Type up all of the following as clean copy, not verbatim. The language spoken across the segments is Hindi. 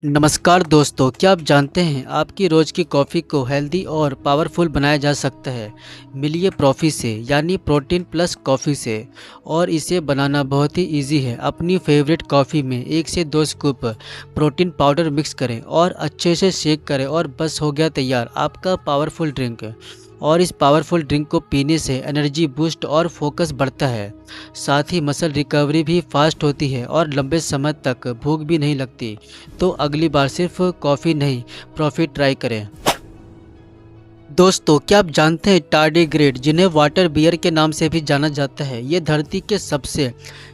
नमस्कार दोस्तों, क्या आप जानते हैं आपकी रोज़ की कॉफ़ी को हेल्दी और पावरफुल बनाया जा सकता है। मिलिए प्रॉफ़ी से यानी प्रोटीन प्लस कॉफ़ी से। और इसे बनाना बहुत ही इजी है। अपनी फेवरेट कॉफ़ी में 1 से 2 स्कूप प्रोटीन पाउडर मिक्स करें और अच्छे से शेक करें और बस हो गया तैयार आपका पावरफुल ड्रिंक। और इस पावरफुल ड्रिंक को पीने से एनर्जी बूस्ट और फोकस बढ़ता है। साथ ही मसल रिकवरी भी फास्ट होती है और लंबे समय तक भूख भी नहीं लगती। तो अगली बार सिर्फ कॉफ़ी नहीं, प्रॉफिट ट्राई करें। दोस्तों, क्या आप जानते हैं टार्डीग्रेड, जिन्हें वाटर बियर के नाम से भी जाना जाता है, ये धरती के सबसे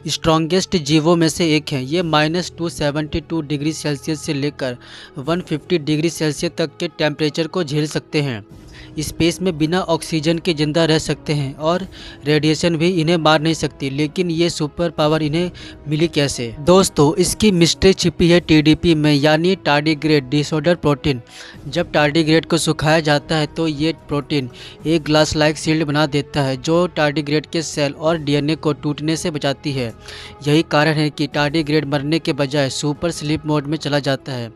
स्ट्रॉन्गेस्ट जीवों में से एक हैं। ये -272 डिग्री सेल्सियस से लेकर 150 डिग्री सेल्सियस तक के टेम्परेचर को झेल सकते हैं। स्पेस में बिना ऑक्सीजन के जिंदा रह सकते हैं और रेडिएशन भी इन्हें मार नहीं सकती। लेकिन ये सुपर पावर इन्हें मिली कैसे? दोस्तों, इसकी मिस्ट्री छिपी है टीडीपी में, यानी टार्डीग्रेड डिसऑर्डर प्रोटीन। जब टार्डीग्रेड को सुखाया जाता है तो ये प्रोटीन एक ग्लास लाइक शील्ड बना देता है जो टार्डीग्रेड के सेल और डीएनए को टूटने से बचाती है। यही कारण है कि टार्डीग्रेड मरने के बजाय सुपर स्लीप मोड में चला जाता है,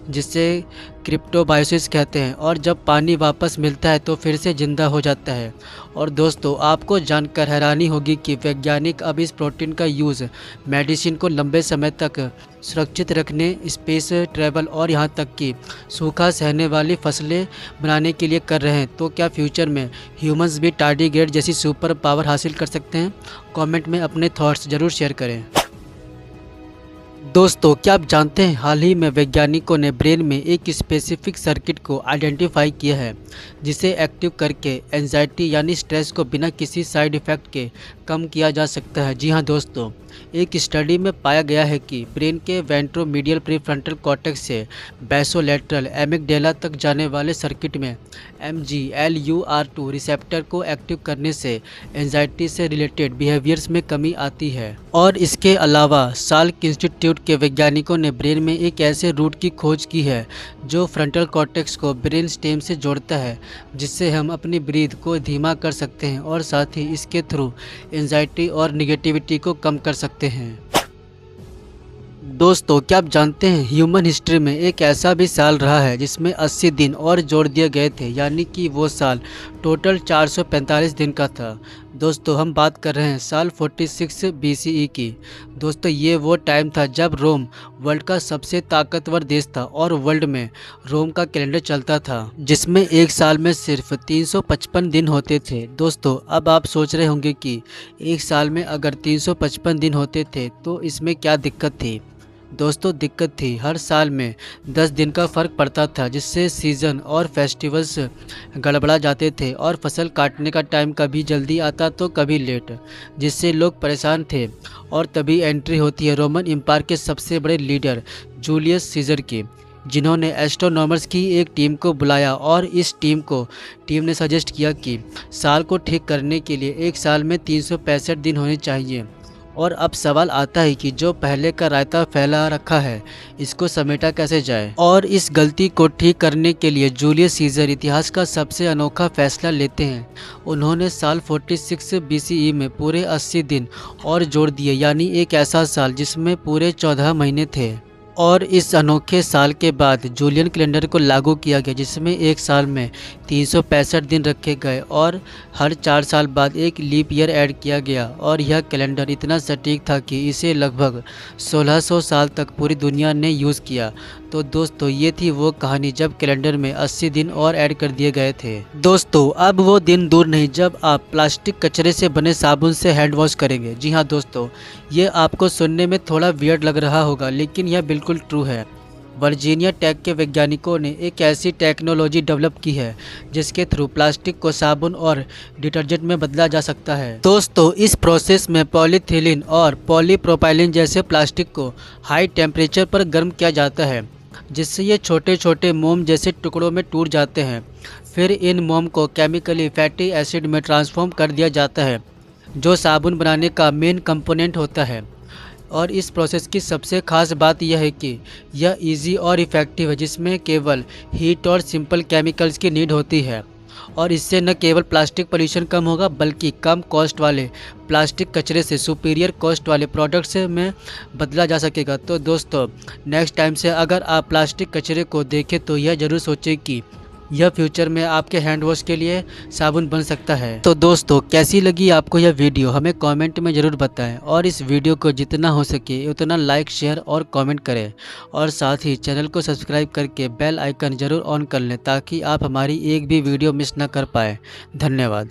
जिसे क्रिप्टोबायोसिस कहते हैं। और जब पानी वापस मिलता है तो फिर से जिंदा हो जाता है। और दोस्तों, आपको जानकर हैरानी होगी कि वैज्ञानिक अब इस प्रोटीन का यूज़ मेडिसिन को लंबे समय तक सुरक्षित रखने, स्पेस ट्रैवल और यहाँ तक कि सूखा सहने वाली फसलें बनाने के लिए कर रहे हैं। तो क्या फ्यूचर में ह्यूमंस भी टार्डीग्रेड जैसी सुपर पावर हासिल कर सकते हैं? कमेंट में अपने थॉट्स ज़रूर शेयर करें। दोस्तों, क्या आप जानते हैं हाल ही में वैज्ञानिकों ने ब्रेन में एक स्पेसिफिक सर्किट को आइडेंटिफाई किया है जिसे एक्टिव करके एंजाइटी यानी स्ट्रेस को बिना किसी साइड इफ़ेक्ट के कम किया जा सकता है। जी हाँ दोस्तों, एक स्टडी में पाया गया है कि ब्रेन के वेंट्रोमीडियल प्रीफ्रंटल कॉर्टेक्स से बेसोलेटरल एमिगडाला तक जाने वाले सर्किट में MGLUR2 रिसेप्टर को एक्टिव करने से एंजाइटी से रिलेटेड बिहेवियर्स में कमी आती है। और इसके अलावा साल्क इंस्टीट्यूट के वैज्ञानिकों ने ब्रेन में एक ऐसे रूट की खोज की है जो फ्रंटल कॉर्टेक्स को ब्रेन स्टेम से जोड़ता है, जिससे हम अपनी ब्रीथ को धीमा कर सकते हैं और साथ ही इसके थ्रू एंजाइटी और निगेटिविटी को कम कर सकते हैं। दोस्तों, क्या आप जानते हैं ह्यूमन हिस्ट्री में एक ऐसा भी साल रहा है जिसमें 80 दिन और जोड़ दिए गए थे, यानी कि वो साल टोटल 445 दिन का था। दोस्तों, हम बात कर रहे हैं साल 46 BCE की। दोस्तों, ये वो टाइम था जब रोम वर्ल्ड का सबसे ताकतवर देश था और वर्ल्ड में रोम का कैलेंडर चलता था जिसमें एक साल में सिर्फ 355 दिन होते थे। दोस्तों, अब आप सोच रहे होंगे कि एक साल में अगर 355 दिन होते थे तो इसमें क्या दिक्कत थी? दोस्तों, दिक्कत थी हर साल में 10 दिन का फ़र्क पड़ता था, जिससे सीज़न और फेस्टिवल्स गड़बड़ा जाते थे और फसल काटने का टाइम कभी जल्दी आता तो कभी लेट, जिससे लोग परेशान थे। और तभी एंट्री होती है रोमन एम्पायर के सबसे बड़े लीडर जूलियस सीजर की, जिन्होंने एस्ट्रोनॉमर्स की एक टीम को बुलाया और इस टीम ने सजेस्ट किया कि साल को ठीक करने के लिए एक साल में 365 दिन होने चाहिए। और अब सवाल आता है कि जो पहले का रायता फैला रखा है, इसको समेटा कैसे जाए? और इस गलती को ठीक करने के लिए जूलियस सीजर इतिहास का सबसे अनोखा फैसला लेते हैं। उन्होंने साल 46 BCE में पूरे 80 दिन और जोड़ दिए, यानी एक ऐसा साल जिसमें पूरे 14 महीने थे। और इस अनोखे साल के बाद जूलियन कैलेंडर को लागू किया गया, जिसमें एक साल में 365 दिन रखे गए और हर 4 साल बाद एक लीप ईयर ऐड किया गया। और यह कैलेंडर इतना सटीक था कि इसे लगभग 1600 साल तक पूरी दुनिया ने यूज़ किया। तो दोस्तों, ये थी वो कहानी जब कैलेंडर में 80 दिन और ऐड कर दिए गए थे। दोस्तों, अब वो दिन दूर नहीं जब आप प्लास्टिक कचरे से बने साबुन से हैंड वॉश करेंगे। जी हाँ दोस्तों, ये आपको सुनने में थोड़ा वियर्ड लग रहा होगा, लेकिन यह बिल्कुल ट्रू है। वर्जीनिया टेक के वैज्ञानिकों ने एक ऐसी टेक्नोलॉजी डेवलप की है जिसके थ्रू प्लास्टिक को साबुन और डिटर्जेंट में बदला जा सकता है। दोस्तों, इस प्रोसेस में पॉलीथिलीन और पॉलीप्रोपाइलीन जैसे प्लास्टिक को हाई टेम्परेचर पर गर्म किया जाता है, जिससे ये छोटे छोटे मोम जैसे टुकड़ों में टूट जाते हैं। फिर इन मोम को केमिकली फैटी एसिड में ट्रांसफॉर्म कर दिया जाता है, जो साबुन बनाने का मेन कंपोनेंट होता है। और इस प्रोसेस की सबसे खास बात यह है कि यह इजी और इफ़ेक्टिव है, जिसमें केवल हीट और सिंपल केमिकल्स की नीड होती है। और इससे न केवल प्लास्टिक पोल्यूशन कम होगा बल्कि कम कॉस्ट वाले प्लास्टिक कचरे से सुपीरियर कॉस्ट वाले प्रोडक्ट्स में बदला जा सकेगा। तो दोस्तों नेक्स्ट टाइम से अगर आप प्लास्टिक कचरे को देखें तो यह ज़रूर सोचें कि यह फ्यूचर में आपके हैंड वॉश के लिए साबुन बन सकता है। तो दोस्तों कैसी लगी आपको यह वीडियो हमें कमेंट में ज़रूर बताएं और इस वीडियो को जितना हो सके उतना लाइक शेयर और कमेंट करें और साथ ही चैनल को सब्सक्राइब करके बेल आइकन ज़रूर ऑन कर लें ताकि आप हमारी एक भी वीडियो मिस ना कर पाए। धन्यवाद।